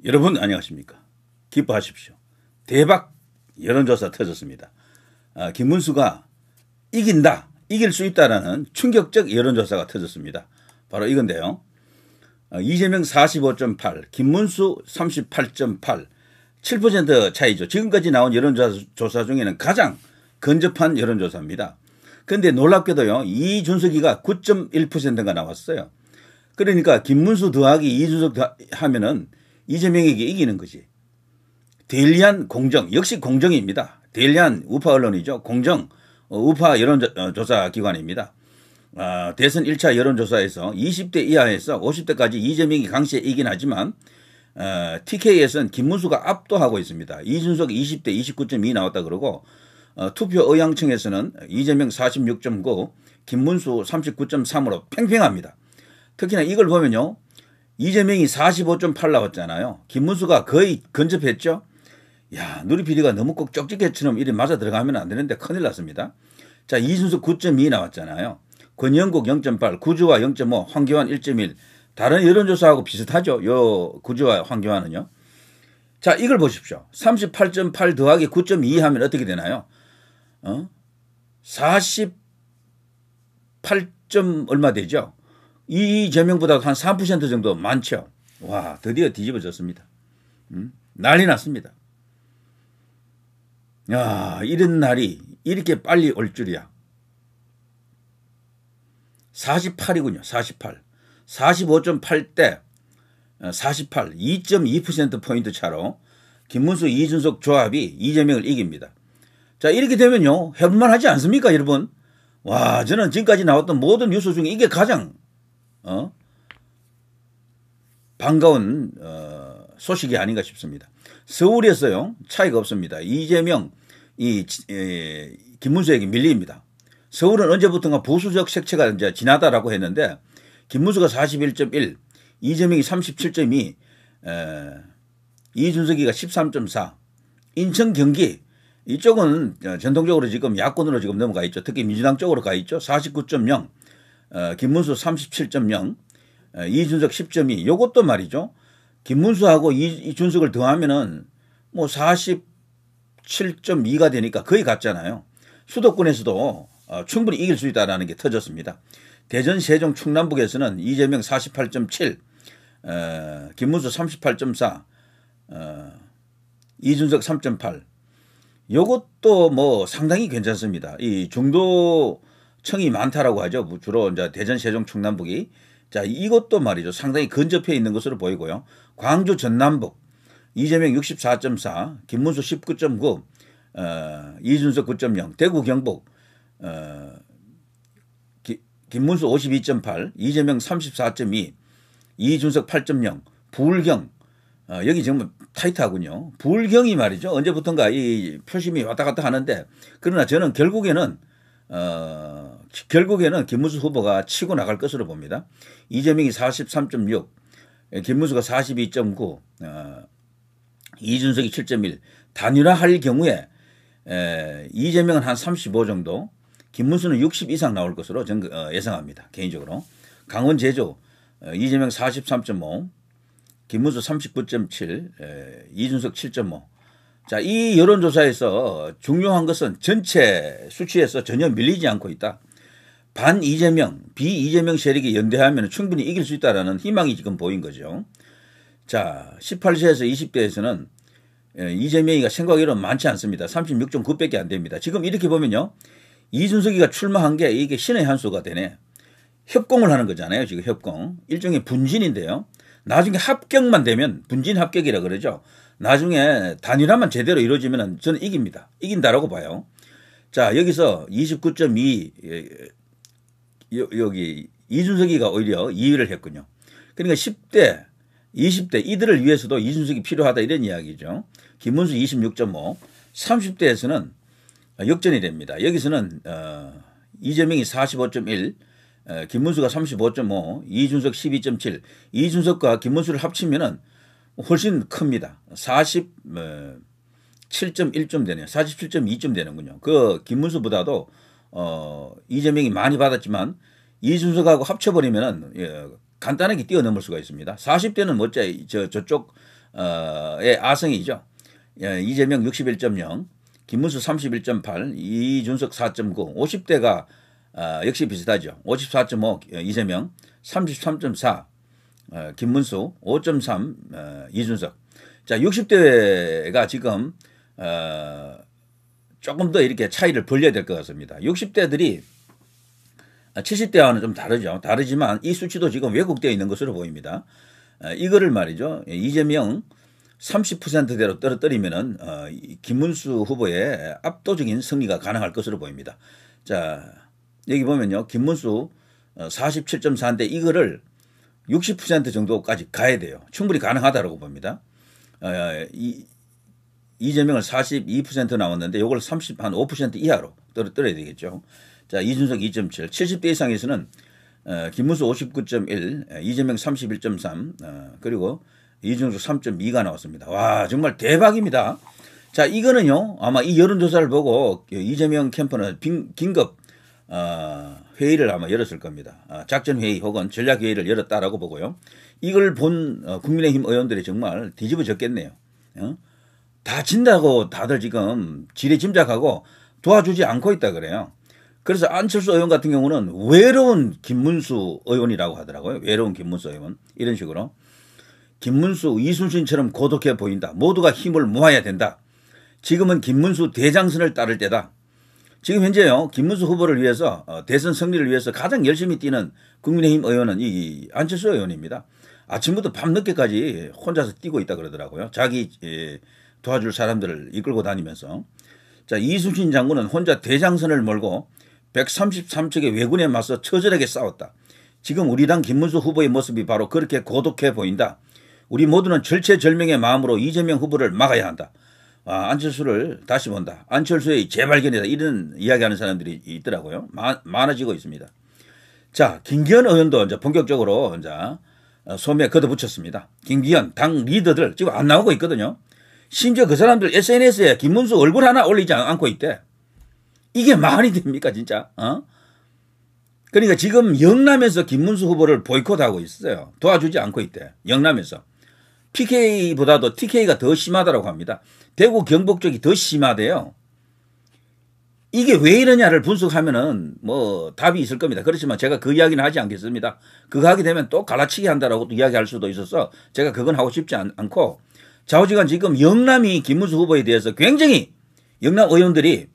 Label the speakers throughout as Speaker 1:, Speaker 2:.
Speaker 1: 여러분 안녕하십니까? 기뻐하십시오. 대박 여론조사 터졌습니다. 김문수가 이긴다, 이길 수 있다라는 충격적 여론조사가 터졌습니다. 바로 이건데요. 이재명 45.8, 김문수 38.8, 7% 차이죠. 지금까지 나온 여론조사 중에는 가장 근접한 여론조사입니다. 그런데 놀랍게도요, 이준석이가 9.1%가 나왔어요. 그러니까 김문수 더하기 이준석 하면은 이재명에게 이기는 거지. 데일리안 공정, 역시 공정입니다. 데일리안 우파 언론이죠. 공정, 우파 여론조사 기관입니다. 대선 1차 여론조사에서 20대 이하에서 50대까지 이재명이 강세 이긴 하지만 TK에서는 김문수가 압도하고 있습니다. 이준석 20대 29.2 나왔다 그러고 투표 의향청에서는 이재명 46.9, 김문수 39.3으로 팽팽합니다. 특히나 이걸 보면요. 이재명이 45.8 나왔잖아요. 김문수가 거의 근접했죠. 야, 누리PD가 너무 꼭 쪽지게처럼 이리 맞아 들어가면 안 되는데 큰일 났습니다. 자, 이준석 9.2 나왔잖아요. 권영국 0.8, 구주화 0.5, 황교안 1.1. 다른 여론조사하고 비슷하죠. 요 구주화 황교안은요. 자, 이걸 보십시오. 38.8 더하기 9.2 하면 어떻게 되나요? 48. 얼마 되죠? 이재명보다 한 3% 정도 많죠. 와, 드디어 뒤집어졌습니다. 난리 났습니다. 야, 이런 날이 이렇게 빨리 올 줄이야. 48이군요. 48. 45.8대 48, 2.2%포인트 차로 김문수, 이준석 조합이 이재명을 이깁니다. 자, 이렇게 되면요, 해볼만 하지 않습니까, 여러분? 와, 저는 지금까지 나왔던 모든 뉴스 중에 이게 가장 반가운 소식이 아닌가 싶습니다. 서울에서요, 차이가 없습니다. 이재명, 김문수에게 밀립니다. 서울은 언제부턴가 보수적 색채가 이제 지나다라고 했는데 김문수가 41.1, 이재명이 37.2, 이준석이가 13.4, 인천, 경기 이쪽은 전통적으로 지금 야권으로 지금 넘어가 있죠. 특히 민주당 쪽으로 가 있죠. 49.0, 김문수 37.0, 이준석 10.2. 요것도 말이죠. 김문수하고 이준석을 더하면은 뭐 47.2가 되니까 거의 같잖아요. 수도권에서도 충분히 이길 수 있다는 게 터졌습니다. 대전, 세종, 충남북에서는 이재명 48.7, 김문수 38.4, 이준석 3.8. 요것도 뭐 상당히 괜찮습니다. 이 중도층이 많다라고 하죠. 주로 이제 대전, 세종, 충남북이. 자, 이것도 말이죠. 상당히 근접해 있는 것으로 보이고요. 광주, 전남북, 이재명 64.4, 김문수 19.9, 이준석 9.0, 대구, 경북, 김문수 52.8, 이재명 34.2, 이준석 8.0, 부울경, 여기 정말 타이트하군요. 부울경이 말이죠. 언제부턴가 이 표심이 왔다 갔다 하는데, 그러나 저는 결국에는 김문수 후보가 치고 나갈 것으로 봅니다. 이재명이 43.6, 김문수가 42.9, 이준석이 7.1. 단일화할 경우에 이재명은 한 35 정도, 김문수는 60 이상 나올 것으로 저는 예상합니다. 개인적으로. 강원, 제주 이재명 43.5, 김문수 39.7, 이준석 7.5. 자, 이 여론조사에서 중요한 것은 전체 수치에서 전혀 밀리지 않고 있다. 반 이재명, 비이재명 세력이 연대하면 충분히 이길 수 있다는 희망이 지금 보인 거죠. 자, 18세에서 20대에서는 이재명이가 생각외로는 많지 않습니다. 36.9밖에 안 됩니다. 지금 이렇게 보면요, 이준석이가 출마한 게 이게 신의 한 수가 되네. 협공을 하는 거잖아요. 지금 협공. 일종의 분진인데요. 나중에 합격만 되면 분진 합격이라 그러죠. 나중에 단일화만 제대로 이루어지면 저는 이깁니다. 이긴다라고 봐요. 자, 여기서 29.2 여기 이준석이가 오히려 2위를 했군요. 그러니까 10대, 20대 이들을 위해서도 이준석이 필요하다 이런 이야기죠. 김문수 26.5, 30대에서는 역전이 됩니다. 여기서는 이재명이 45.1, 김문수가 35.5, 이준석 12.7. 이준석과 김문수를 합치면은 훨씬 큽니다. 47.1점 되네요. 47.2점 되는군요. 그 김문수보다도 이재명이 많이 받았지만 이준석하고 합쳐버리면은 간단하게 뛰어넘을 수가 있습니다. 40대는 멋져 저쪽 의 아성이죠. 이재명 61.0, 김문수 31.8, 이준석 4.9, 50대가 역시 비슷하죠. 54.5 이재명, 33.4 김문수, 5.3 이준석. 자, 60대가 지금 조금 더 이렇게 차이를 벌려야 될 것 같습니다. 60대들이 70대와는 좀 다르죠. 다르지만 이 수치도 지금 왜곡되어 있는 것으로 보입니다. 이거를 말이죠. 이재명 30%대로 떨어뜨리면은 김문수 후보의 압도적인 승리가 가능할 것으로 보입니다. 자, 여기 보면요. 김문수 47.4인데 이거를 60% 정도까지 가야 돼요. 충분히 가능하다고 봅니다. 이재명을 42% 나왔는데 이걸 5% 이하로 떨어뜨려야 되겠죠. 자, 이준석 2.7, 70대 이상에서는 김문수 59.1, 이재명 31.3, 그리고 이준석 3.2가 나왔습니다. 와, 정말 대박입니다. 자, 이거는요, 아마 이 여론조사를 보고 이재명 캠프는 긴급 회의를 아마 열었을 겁니다. 작전회의 혹은 전략회의를 열었다라고 보고요. 이걸 본 국민의힘 의원들이 정말 뒤집어졌겠네요. 다 진다고 다들 지금 지레짐작하고 도와주지 않고 있다 그래요. 그래서 안철수 의원 같은 경우는 외로운 김문수 의원이라고 하더라고요. 외로운 김문수 의원. 이런 식으로. 김문수, 이순신처럼 고독해 보인다. 모두가 힘을 모아야 된다. 지금은 김문수 대장선을 따를 때다. 지금 현재요. 김문수 후보를 위해서 대선 승리를 위해서 가장 열심히 뛰는 국민의힘 의원은 이 안철수 의원입니다. 아침부터 밤늦게까지 혼자서 뛰고 있다 그러더라고요. 자기 도와줄 사람들을 이끌고 다니면서. 자, 이순신 장군은 혼자 대장선을 몰고 133척의 왜군에 맞서 처절하게 싸웠다. 지금 우리 당 김문수 후보의 모습이 바로 그렇게 고독해 보인다. 우리 모두는 절체절명의 마음으로 이재명 후보를 막아야 한다. 안철수를 다시 본다. 안철수의 재발견이다. 이런 이야기하는 사람들이 있더라고요. 많아지고 있습니다. 자, 김기현 의원도 이제 본격적으로 이제 소매에 걷어붙였습니다. 김기현 당 리더들 지금 안 나오고 있거든요. 심지어 그 사람들 SNS에 김문수 얼굴 하나 올리지 않고 있대. 이게 말이 됩니까 진짜? 그러니까 지금 영남에서 김문수 후보를 보이콧하고 있어요. 도와주지 않고 있대. 영남에서. PK보다도 TK가 더 심하다고 합니다. 대구 경북 쪽이 더 심하대요. 이게 왜 이러냐를 분석하면은 뭐 답이 있을 겁니다. 그렇지만 제가 그 이야기는 하지 않겠습니다. 그거 하게 되면 또 갈라치기 한다라고 이야기할 수도 있어서 제가 그건 하고 싶지 않고 좌우지간 지금 영남이 김문수 후보에 대해서 굉장히 영남 의원들이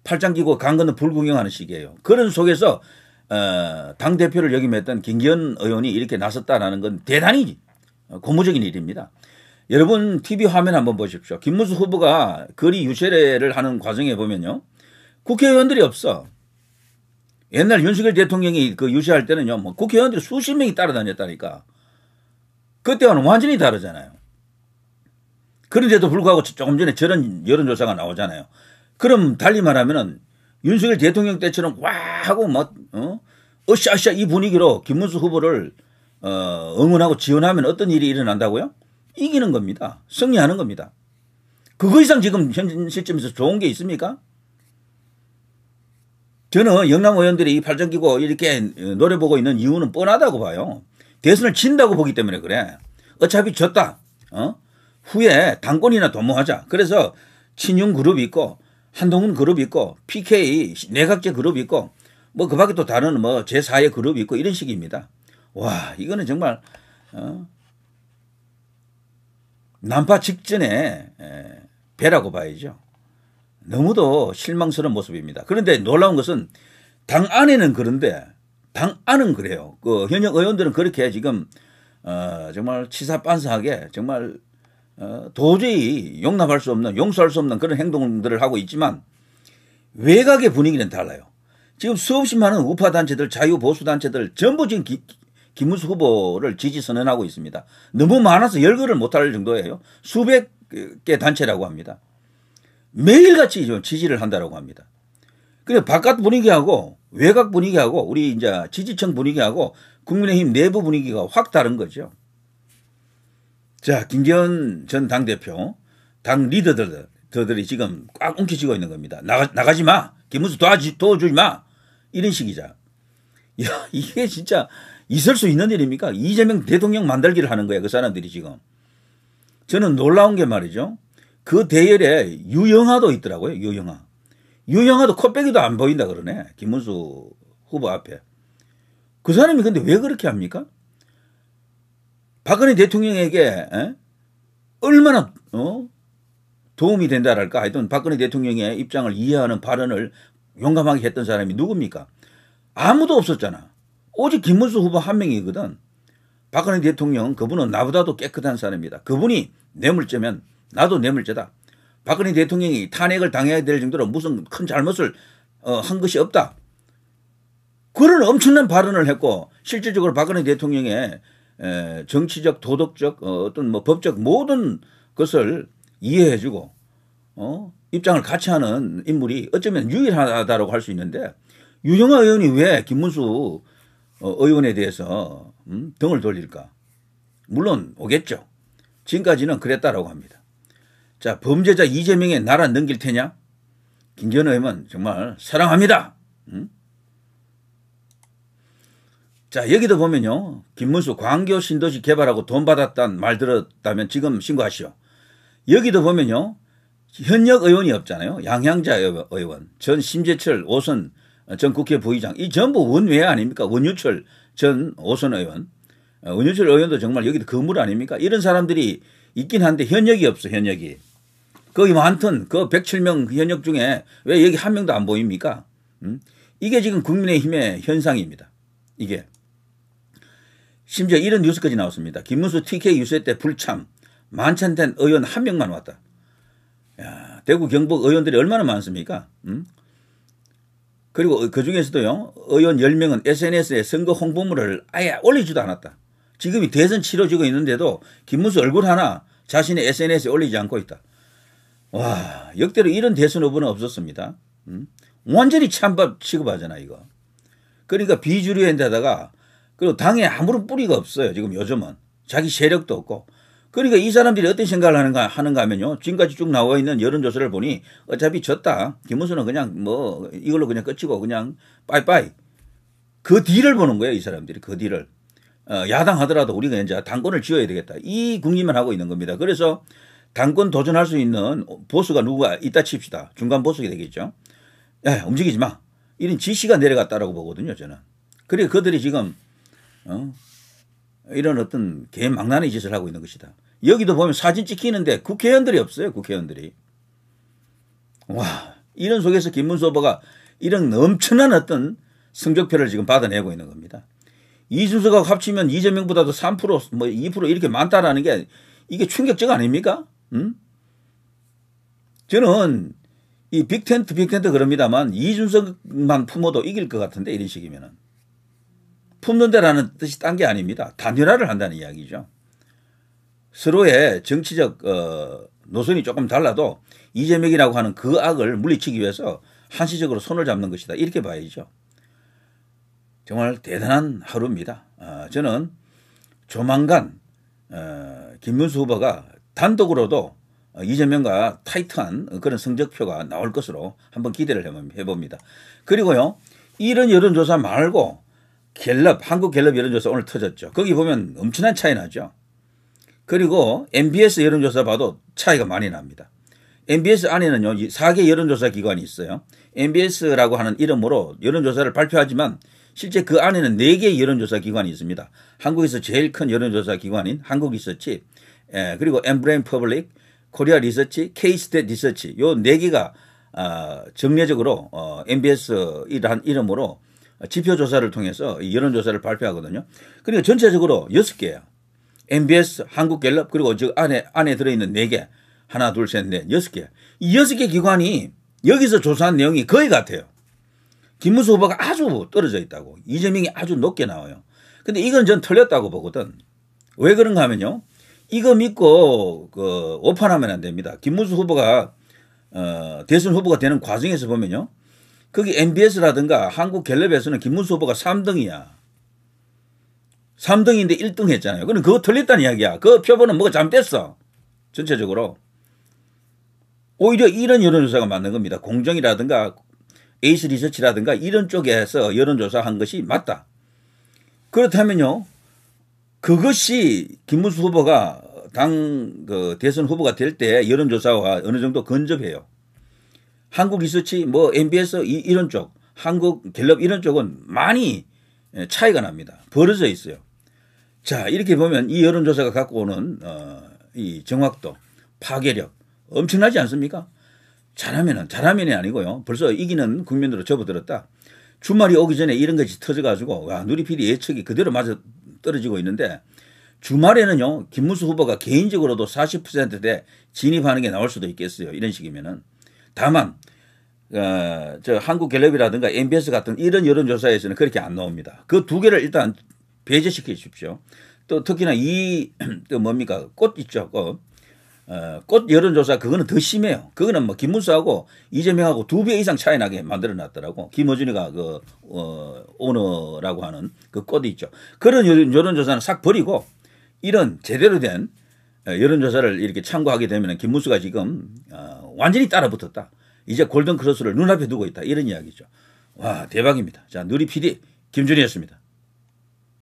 Speaker 1: 팔짱 끼고 강 건너 불구경하는 시기예요. 그런 속에서 당대표를 역임했던 김기현 의원이 이렇게 나섰다는 건 대단히 고무적인 일입니다. 여러분 TV 화면 한번 보십시오. 김문수 후보가 거리 유세를 하는 과정에 보면요. 국회의원들이 없어. 옛날 윤석열 대통령이 그 유세할 때는요. 뭐 국회의원들이 수십 명이 따라다녔다니까. 그때와는 완전히 다르잖아요. 그런데도 불구하고 조금 전에 저런 여론조사가 나오잖아요. 그럼 달리 말하면은 윤석열 대통령 때처럼 와 하고 막 으쌰으쌰 이 분위기로 김문수 후보를 응원하고 지원하면 어떤 일이 일어난다고요? 이기는 겁니다. 승리하는 겁니다. 그거 이상 지금 현 시점에서 좋은 게 있습니까? 저는 영남 의원들이 이 팔짱 끼고 이렇게 노려보고 있는 이유는 뻔하다고 봐요. 대선을 진다고 보기 때문에 그래. 어차피 졌다. 후에 당권이나 도모하자. 그래서 친윤 그룹이 있고 한동훈 그룹이 있고 PK 내각제 그룹이 있고 뭐 그 밖에 또 다른 뭐 제4의 그룹이 있고 이런 식입니다. 와 이거는 정말 난파 직전에 배라고 봐야죠. 너무도 실망스러운 모습입니다. 그런데 놀라운 것은 당 안에는 그런데 당 안은 그래요. 그 현역 의원들은 그렇게 지금 정말 치사빤사하게 정말 도저히 용납할 수 없는 용서할 수 없는 그런 행동들을 하고 있지만 외곽의 분위기는 달라요. 지금 수없이 많은 우파 단체들 자유보수 단체들 전부 지금 김문수 후보를 지지 선언하고 있습니다. 너무 많아서 열거를 못할 정도예요. 수백 개 단체라고 합니다. 매일같이 좀 지지를 한다고 합니다. 그래 바깥 분위기하고 외곽 분위기하고 우리 이제 지지층 분위기하고 국민의힘 내부 분위기가 확 다른 거죠. 자, 김기현 전 당대표, 당 리더들이 지금 꽉 움켜쥐고 있는 겁니다. 나가지 마. 김문수 도와주지 마. 이런 식이죠. 야, 이게 진짜 있을 수 있는 일입니까? 이재명 대통령 만들기를 하는 거야, 그 사람들이 지금. 저는 놀라운 게 말이죠. 그 대열에 유영하도 있더라고요. 유영하. 유영하도 코빼기도 안 보인다 그러네. 김문수 후보 앞에. 그 사람이 근데 왜 그렇게 합니까? 박근혜 대통령에게 얼마나 도움이 된다랄까 하여튼 박근혜 대통령의 입장을 이해하는 발언을 용감하게 했던 사람이 누굽니까? 아무도 없었잖아. 오직 김문수 후보 한 명이거든. 박근혜 대통령 그분은 나보다도 깨끗한 사람입니다. 그분이 뇌물죄면 나도 뇌물죄다. 박근혜 대통령이 탄핵을 당해야 될 정도로 무슨 큰 잘못을 한 것이 없다. 그런 엄청난 발언을 했고 실질적으로 박근혜 대통령의 정치적, 도덕적, 어떤 뭐 법적 모든 것을 이해해주고 입장을 같이 하는 인물이 어쩌면 유일하다고 할 수 있는데 유영하 의원이 왜 김문수 의원에 대해서 등을 돌릴까? 물론 오겠죠. 지금까지는 그랬다라고 합니다. 자, 범죄자 이재명의 나라 넘길 테냐? 김기현 의원은 정말 사랑합니다. 자, 여기도 보면요. 김문수 광교 신도시 개발하고 돈 받았다는 말 들었다면 지금 신고하시오. 여기도 보면요. 현역 의원이 없잖아요. 양향자 의원, 전 심재철 5선 전 국회 부의장, 이 전부 원외 아닙니까? 원유철 전 5선 의원. 원유철 의원도 정말 여기도 거물 아닙니까? 이런 사람들이 있긴 한데 현역이 없어, 현역이. 거기 많던 그 107명 현역 중에 왜 여기 한 명도 안 보입니까? 이게 지금 국민의힘의 현상입니다. 이게. 심지어 이런 뉴스까지 나왔습니다. 김문수 TK 유세 때 불참, 만찬된 의원 한 명만 왔다. 야, 대구 경북 의원들이 얼마나 많습니까? 그리고 그 중에서도요, 의원 10명은 SNS에 선거 홍보물을 아예 올리지도 않았다. 지금이 대선 치러지고 있는데도 김문수 얼굴 하나 자신의 SNS에 올리지 않고 있다. 와, 역대로 이런 대선 후보는 없었습니다. 완전히 찬밥 취급하잖아, 이거. 그러니까 비주류인데다가 그리고 당에 아무런 뿌리가 없어요. 지금 요즘은. 자기 세력도 없고. 그러니까 이 사람들이 어떤 생각을 하는가 하면요. 지금까지 쭉 나와 있는 여론조사를 보니 어차피 졌다. 김문수는 그냥 뭐 이걸로 그냥 끝이고 그냥 빠이빠이. 그 뒤를 보는 거예요. 이 사람들이. 그 뒤를. 야당 하더라도 우리가 이제 당권을 지어야 되겠다. 이 궁리만 하고 있는 겁니다. 그래서 당권 도전할 수 있는 보스가 누구가 있다 칩시다. 중간 보스가 되겠죠. 야, 움직이지 마. 이런 지시가 내려갔다라고 보거든요. 저는. 그리고 그들이 지금 이런 어떤 개망나니 짓을 하고 있는 것이다. 여기도 보면 사진 찍히는데 국회의원들이 없어요. 국회의원들이. 와, 이런 속에서 김문수 후보가 이런 엄청난 어떤 성적표를 지금 받아내고 있는 겁니다. 이준석하고 합치면 이재명보다도 3%, 뭐 2% 이렇게 많다라는 게 이게 충격적 아닙니까? 저는 이 빅텐트 그럽니다만 이준석만 품어도 이길 것 같은데 이런 식이면은. 품는다라는 뜻이 딴 게 아닙니다. 단일화를 한다는 이야기죠. 서로의 정치적 노선이 조금 달라도 이재명이라고 하는 그 악을 물리치기 위해서 한시적으로 손을 잡는 것이다. 이렇게 봐야죠. 정말 대단한 하루입니다. 저는 조만간 김문수 후보가 단독으로도 이재명과 타이트한 그런 성적표가 나올 것으로 한번 기대를 해봅니다. 그리고요. 이런 여론조사 말고 갤럽, 한국 갤럽 여론조사 오늘 터졌죠. 거기 보면 엄청난 차이 나죠. 그리고 MBS 여론조사 봐도 차이가 많이 납니다. MBS 안에는요, 4개 여론조사 기관이 있어요. MBS라고 하는 이름으로 여론조사를 발표하지만 실제 그 안에는 4개의 여론조사 기관이 있습니다. 한국에서 제일 큰 여론조사 기관인 한국리서치, 그리고 엠브레인 퍼블릭, 코리아 리서치, K-스탯 리서치, 요 4개가 정례적으로 MBS이라는 이름으로 지표조사를 통해서 여론조사를 발표하거든요. 그러니까 전체적으로 6개예요. MBS, 한국갤럽, 그리고 저 안에 들어있는 4개. 하나, 둘, 셋, 넷, 6개. 이 6개 기관이 여기서 조사한 내용이 거의 같아요. 김문수 후보가 아주 떨어져 있다고. 이재명이 아주 높게 나와요. 근데 이건 전 틀렸다고 보거든. 왜 그런가 하면요. 이거 믿고 오판하면 안 됩니다. 김문수 후보가 대선 후보가 되는 과정에서 보면요. 거기 MBS라든가 한국갤럽에서는 김문수 후보가 3등이야. 3등인데 1등 했잖아요. 그럼 그거 틀렸다는 이야기야. 그 표본은 뭐가 잘못됐어. 전체적으로. 오히려 이런 여론조사가 맞는 겁니다. 공정이라든가 에이스 리서치라든가 이런 쪽에서 여론조사한 것이 맞다. 그렇다면요. 그것이 김문수 후보가 당 그 대선 후보가 될 때 여론조사와 어느 정도 근접해요. 한국 리서치, 뭐 MBS 이런 쪽, 한국 갤럽 이런 쪽은 많이 차이가 납니다. 벌어져 있어요. 자, 이렇게 보면 이 여론조사가 갖고 오는 이 정확도, 파괴력 엄청나지 않습니까? 잘하면이 아니고요. 벌써 이기는 국면으로 접어들었다. 주말이 오기 전에 이런 것이 터져가지고 와, 누리PD 예측이 그대로 맞아 떨어지고 있는데 주말에는요 김문수 후보가 개인적으로도 40%대 진입하는 게 나올 수도 있겠어요. 이런 식이면은. 다만 저 한국갤럽이라든가 MBS 같은 이런 여론조사에서는 그렇게 안 나옵니다. 그 두 개를 일단 배제시켜 주십시오. 또 특히나 또 뭡니까 꽃 있죠. 꽃 여론조사 그거는 더 심해요. 그거는 뭐 김문수하고 이재명하고 2배 이상 차이 나게 만들어 놨더라고. 김어준이가 그 오너라고 하는 그 꽃이 있죠. 그런 여론조사는 싹 버리고 이런 제대로 된 여론조사를 이렇게 참고하게 되면 김문수가 지금 완전히 따라붙었다. 이제 골든 크로스를 눈앞에 두고 있다. 이런 이야기죠. 와, 대박입니다. 자, 누리PD 김준희였습니다.